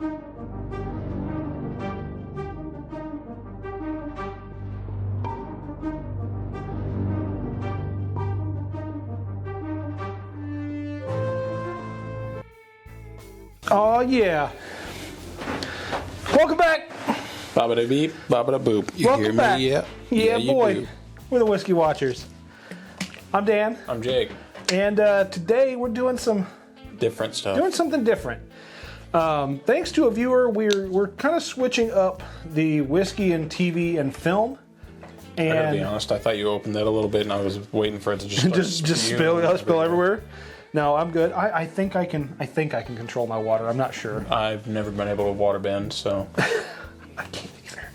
Oh yeah. Welcome back. Babada beep, babada boop. You Welcome hear me? back. Yeah. Yeah, you boy. do. We're the Whiskey Watchers. I'm Dan. I'm Jake. And today we're doing something different. Thanks to a viewer, we're kind of switching up the whiskey and TV and film. And I gotta be honest, I thought you opened that a little bit, and I was waiting for it to just spill everywhere. No, I'm good. I think I can control my water. I'm not sure. I've never been able to water bend, so I can't either.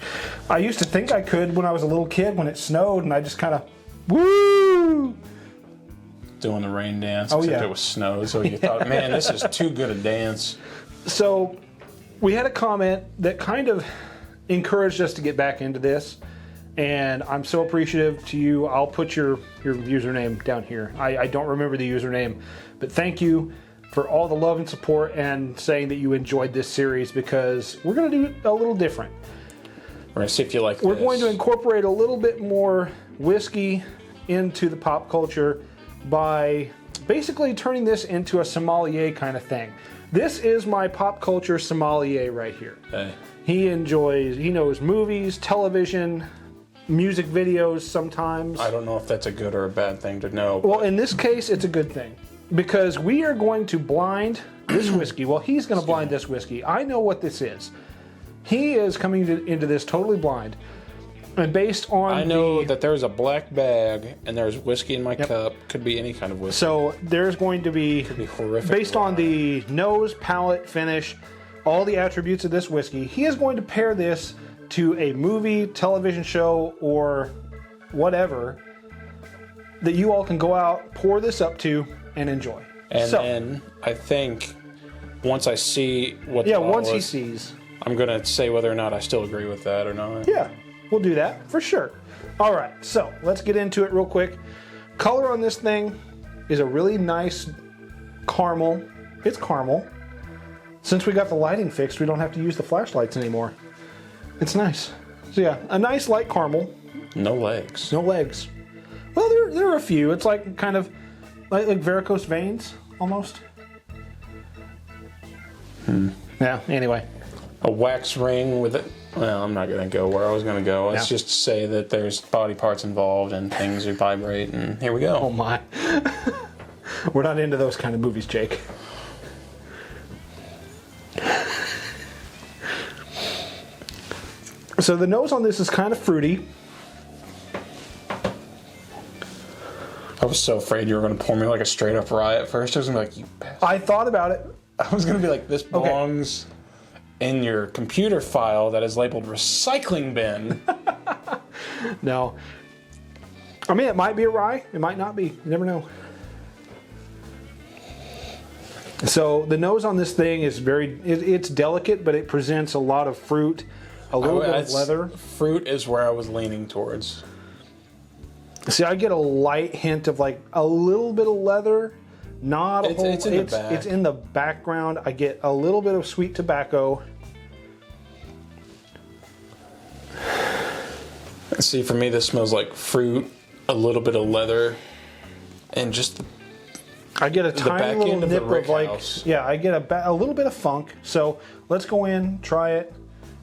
I used to think I could when I was a little kid when it snowed, and I just kind of woo. doing the rain dance. Oh, Except yeah. it was snow, so you thought, man, this is too good a dance. So we had a comment that kind of encouraged us to get back into this, and I'm so appreciative to you. I'll put your username down here. I don't remember the username, but thank you for all the love and support and saying that you enjoyed this series, because we're going to do it a little different. We're going to see if you like We're this. going to incorporate a little bit more whiskey into the pop culture by basically turning this into a sommelier kind of thing. This is my pop culture sommelier right here. Hey. He knows movies, television, music videos sometimes. I don't know if that's a good or a bad thing to know. Well, in this case, it's a good thing, because we are going to blind this whiskey. Well, he's going to blind this whiskey. I know what this is. He is coming into this totally blind. And based on I know that there's a black bag and there's whiskey in my cup. Could be any kind of whiskey. So there's going to be, Could be horrific. based on the nose, palate, finish, all the attributes of this whiskey, he is going to pair this to a movie, television show, or whatever that you all can go out, pour this up to, and enjoy. And so, then I think once I see what once he sees. I'm going to say whether or not I still agree with that or not. Yeah, we'll do that for sure. All right, so let's get into it real quick. Color on this thing is a really nice caramel. It's caramel. Since we got the lighting fixed, we don't have to use the flashlights anymore. It's nice. So yeah, a nice light caramel. No legs. No legs. Well, there are a few. It's like kind of like varicose veins almost. Yeah. Anyway. A wax ring with it. Well, I'm not going to go where I was going to go. Let's just say that there's body parts involved and things vibrate, and here we go. Oh my. We're not into those kind of movies, Jake. So the nose on this is kind of fruity. I was so afraid you were going to pour me like a straight up rye at first. I was going to be like, you bastard. I thought about it. I was going to be like, this belongs in your computer file that is labeled recycling bin. No. I mean, it might be a rye. It might not be. You never know. So the nose on this thing is it's delicate, but it presents a lot of fruit, a little bit of leather. Fruit is where I was leaning towards. See, I get a light hint of like a little bit of leather. Not a whole. It's in the back. It's in the background. I get a little bit of sweet tobacco. See, for me, this smells like fruit, a little bit of leather, and just I get a tiny back little end of the nip of rick like, house. yeah, I get a little bit of funk. So let's go in, try it,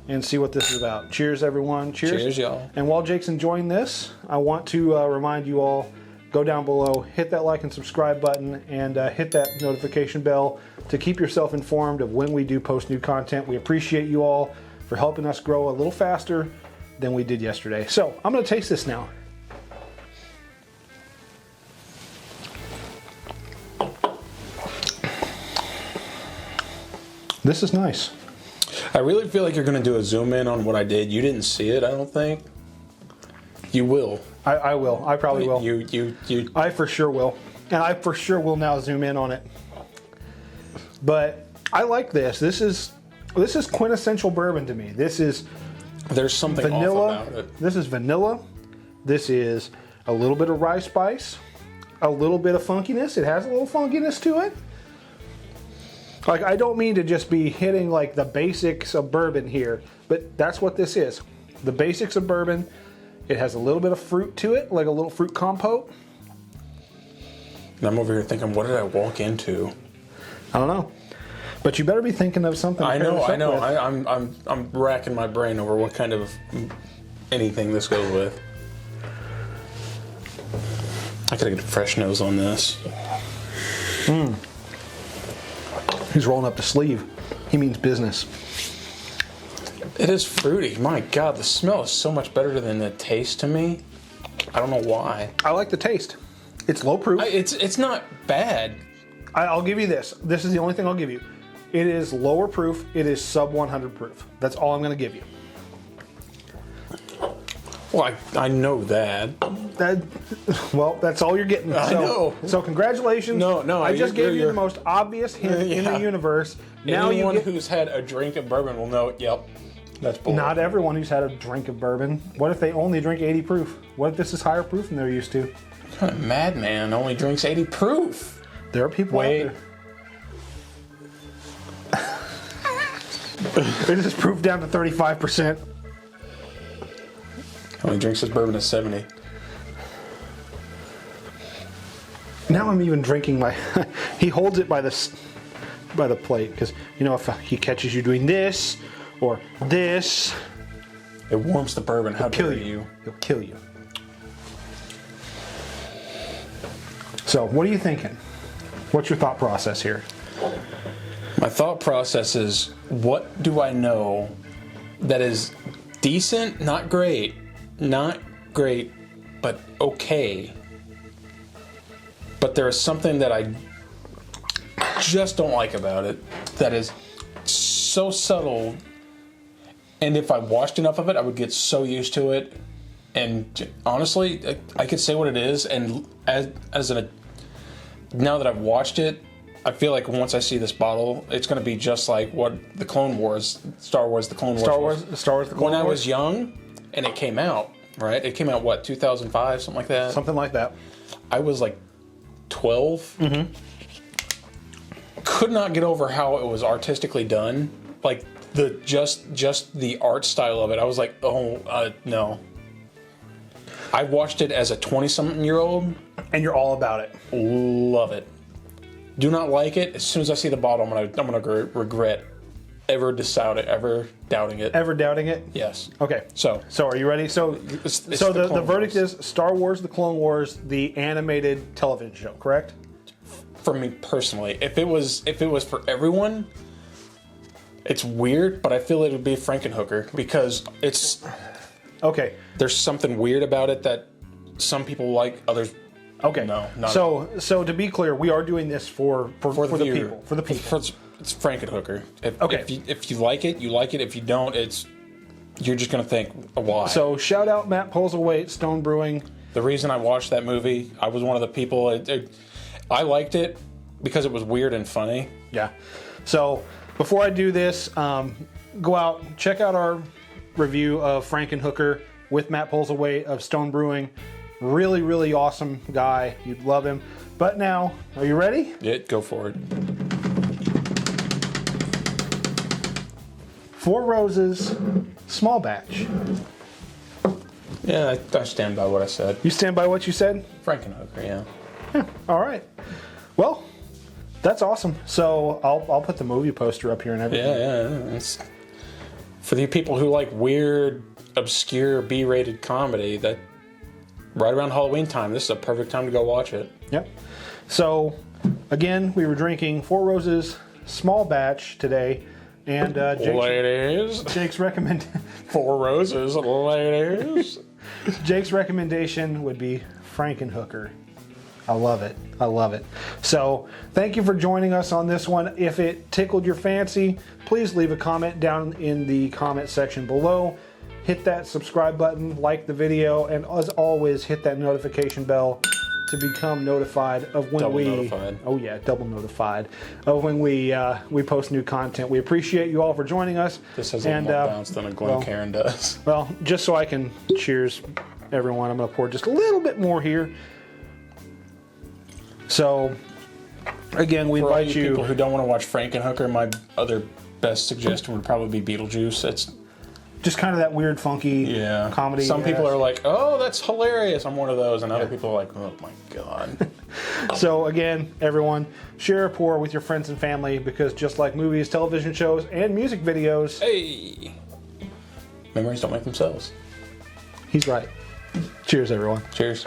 and see what this is about. Cheers, everyone. Cheers. Cheers, y'all. And while Jake's enjoying this, I want to remind you all, go down below, hit that like and subscribe button, and hit that notification bell to keep yourself informed of when we do post new content. We appreciate you all for helping us grow a little faster than we did yesterday. So I'm going to taste this now. This is nice. I really feel like you're going to do a zoom in on what I did. You didn't see it, I don't think. You will. I will. I probably will. You. I for sure will. And I for sure will now zoom in on it. But I like this. This is quintessential bourbon to me. This is There's something vanilla. off about it. This is vanilla. This is a little bit of rye spice. A little bit of funkiness. It has a little funkiness to it. Like, I don't mean to just be hitting like the basics of bourbon here, but that's what this is. The basics of bourbon. It has a little bit of fruit to it, like a little fruit compote. And I'm over here thinking, what did I walk into? I don't know. But you better be thinking of something. I know. I'm racking my brain over what kind of anything this goes with. I gotta get a fresh nose on this. He's rolling up the sleeve. He means business. It is fruity. My God, the smell is so much better than the taste to me. I don't know why. I like the taste. It's low proof. It's not bad. I'll give you this. This is the only thing I'll give you. It is lower proof. It is sub 100 proof. That's all I'm going to give you. Well, I know that. Well, that's all you're getting. I know. So congratulations. No. I just gave you the most obvious hint in the universe. Now anyone who's had a drink of bourbon will know. Yep, that's bull. Not everyone who's had a drink of bourbon. What if they only drink 80 proof? What if this is higher proof than they're used to? What kind of madman only drinks 80 proof? There are people out there. This is proof down to 35%. Only drinks his bourbon at 70. Now I'm even drinking my. He holds it by the plate because you know if he catches you doing this or this, it warms the bourbon. How dare you? He'll kill you. So what are you thinking? What's your thought process here? My thought process is, what do I know that is decent, not great, but okay. But there is something that I just don't like about it that is so subtle, and if I watched enough of it, I would get so used to it. And honestly, I could say what it is, and now that I've watched it, I feel like once I see this bottle, it's going to be just like what the Clone Wars, Star Wars, the Clone Wars. Star Wars, the Clone Wars. When I was young, and it came out, right? It came out, what, 2005, something like that? Something like that. I was like 12. Mm-hmm. Could not get over how it was artistically done. Like, just the art style of it. I was like, no. I watched it as a 20-something-year-old. And you're all about it. Love it. Do not like it. As soon as I see the bottle, I'm gonna regret ever doubting it. Ever doubting it? Yes. Okay. So are you ready? So the verdict is Star Wars: The Clone Wars, the animated television show, correct? For me personally, if it was for everyone, it's weird, but I feel it would be Frankenhooker because it's okay. There's something weird about it that some people like, others. Okay. No. So to be clear, we are doing this for the people. For the people. It's Frankenhooker. Okay. If you like it, you like it. If you don't, you're just gonna think, why? So shout out Matt Polzelwaite, Stone Brewing. The reason I watched that movie, I was one of the people. I liked it because it was weird and funny. Yeah. So before I do this, go out, check out our review of Frankenhooker with Matt Polzelwaite of Stone Brewing. Really, really awesome guy. You'd love him. But now, are you ready? Yeah, go for it. 4 Roses, small batch. Yeah, I stand by what I said. You stand by what you said? Frankenhooker, yeah. Yeah. All right. Well, that's awesome. So I'll put the movie poster up here and everything. Yeah. It's, for the people who like weird, obscure B-rated comedy, that right around Halloween time, this is a perfect time to go watch it. Yep. So again, we were drinking 4 Roses, small batch today. And Jake's recommend 4 Roses, ladies. Jake's recommendation would be Frankenhooker. I love it. I love it. So thank you for joining us on this one. If it tickled your fancy, please leave a comment down in the comment section below. Hit that subscribe button, like the video, and as always, hit that notification bell to become notified of when double notified of when we post new content. We appreciate you all for joining us. This has a more bounce than a Glencairn does. Well, just so I can cheers everyone, I'm going to pour just a little bit more here. So Again, we For all invite you you. people who don't want to watch Frankenhooker, my other best suggestion would probably be Beetlejuice. It's Just kind of that weird, funky comedy. Some people are like, "Oh, that's hilarious." I'm one of those, and other people are like, "Oh my god." So again, everyone, share a pour with your friends and family, because just like movies, television shows, and music videos, Hey, memories don't make themselves. he's right. Cheers, everyone. Cheers.